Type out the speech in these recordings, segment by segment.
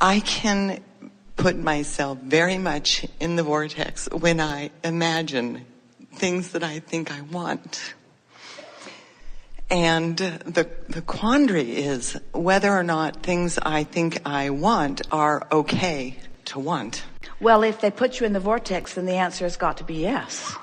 I can put myself very much in the vortex when I imagine things that I think I want. And the quandary is whether or not things I think I want are okay to want. Well, if they put you in the vortex, then the answer has got to be yes.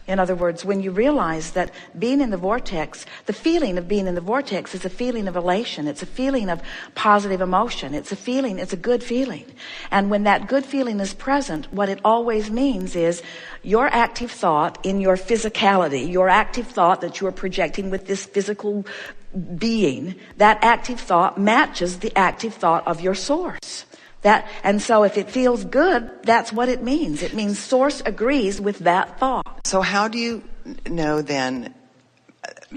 In other words, when you realize that being in the vortex, the feeling of being in the vortex is a feeling of elation. It's a feeling of positive emotion. It's a good feeling. And when that good feeling is present, what it always means is your active thought in your physicality, your active thought that you are projecting with this physical being, that active thought matches the active thought of your source. And so if it feels good, that's what it means. It means source agrees with that thought. So how do you know then,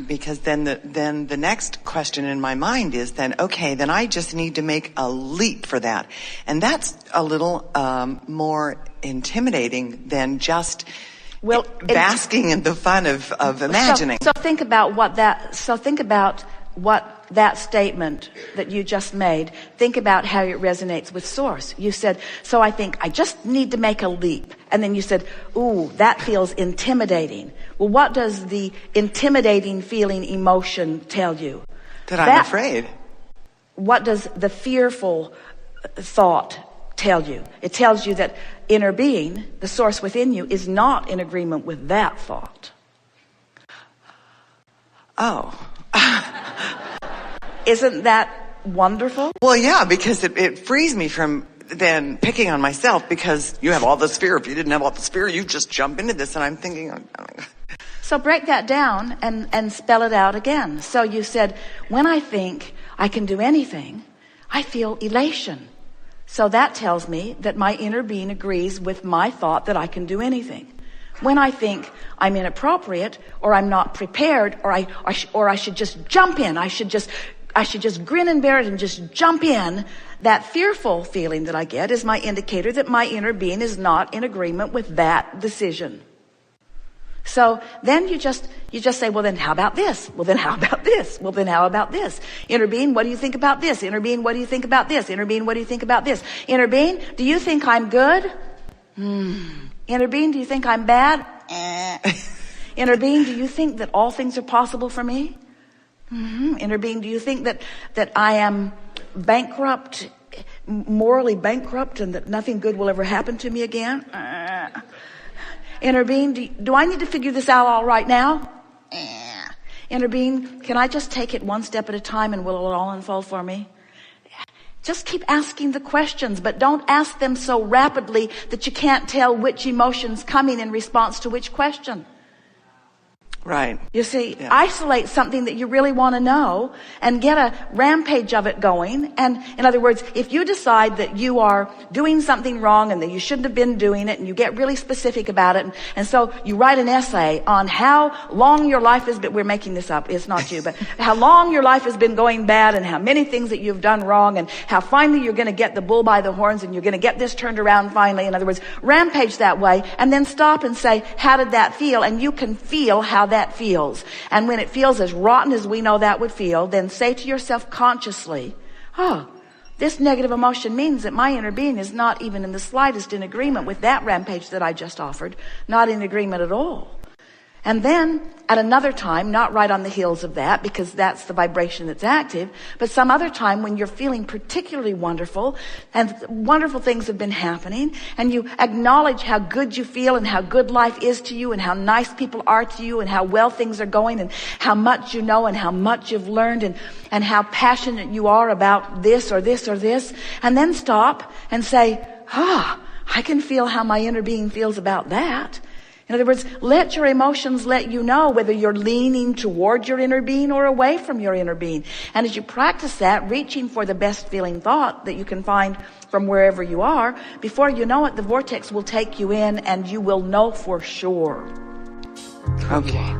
because then the next question in my mind is then, okay, then I just need to make a leap for that. And that's a little more intimidating than just basking in the fun of imagining. So think about what that statement that you just made, think about how it resonates with source. You said, so I think I just need to make a leap. And then you said, ooh, that feels intimidating. Well, what does the intimidating feeling emotion tell you? That I'm afraid. What does the fearful thought tell you? It tells you that inner being, the source within you, is not in agreement with that thought. Oh. Isn't that wonderful? Well, yeah, because it frees me from then picking on myself, because you have all this fear. If you didn't have all this fear, you just jump into this. And I'm thinking, So break that down and spell it out again. So you said, when I think I can do anything, I feel elation. So that tells me that my inner being agrees with my thought that I can do anything. When I think I'm inappropriate, or I'm not prepared, or I should just jump in, I should just grin and bear it and just jump in, that fearful feeling that I get is my indicator that my inner being is not in agreement with that decision. So then you just say, well, then how about this? Well, then how about this? Well, then how about this? Inner being, what do you think about this? Inner being, what do you think about this? Inner being, what do you think about this? Inner being, do you think I'm good? Inner being, do you think I'm bad? Inner being, do you think that all things are possible for me? Inner being, do you think that I am bankrupt, morally bankrupt, and that nothing good will ever happen to me again? Inner being, do I need to figure this out all right now? Inner being, can I just take it one step at a time and will it all unfold for me? Just keep asking the questions, but don't ask them so rapidly that you can't tell which emotion's coming in response to which question. Right. You see, isolate something that you really want to know and get a rampage of it going. And in other words, if you decide that you are doing something wrong and that you shouldn't have been doing it, and you get really specific about it, and so you write an essay on how long your life has been, we're making this up, it's not you, but how long your life has been going bad, and how many things that you've done wrong, and how finally you're going to get the bull by the horns, and you're going to get this turned around finally. In other words, rampage that way, and then stop and say, how did that feel? And you can feel how that feels. And when it feels as rotten as we know that would feel, then say to yourself consciously, this negative emotion means that my inner being is not even in the slightest in agreement with that rampage that I just offered. Not in agreement at all. And then at another time, not right on the heels of that, because that's the vibration that's active, but some other time when you're feeling particularly wonderful and wonderful things have been happening, and you acknowledge how good you feel and how good life is to you and how nice people are to you and how well things are going and how much you know and how much you've learned and how passionate you are about this or this or this, and then stop and say, I can feel how my inner being feels about that. In other words, let your emotions let you know whether you're leaning toward your inner being or away from your inner being. And as you practice that, reaching for the best feeling thought that you can find from wherever you are, before you know it, the vortex will take you in and you will know for sure. Okay.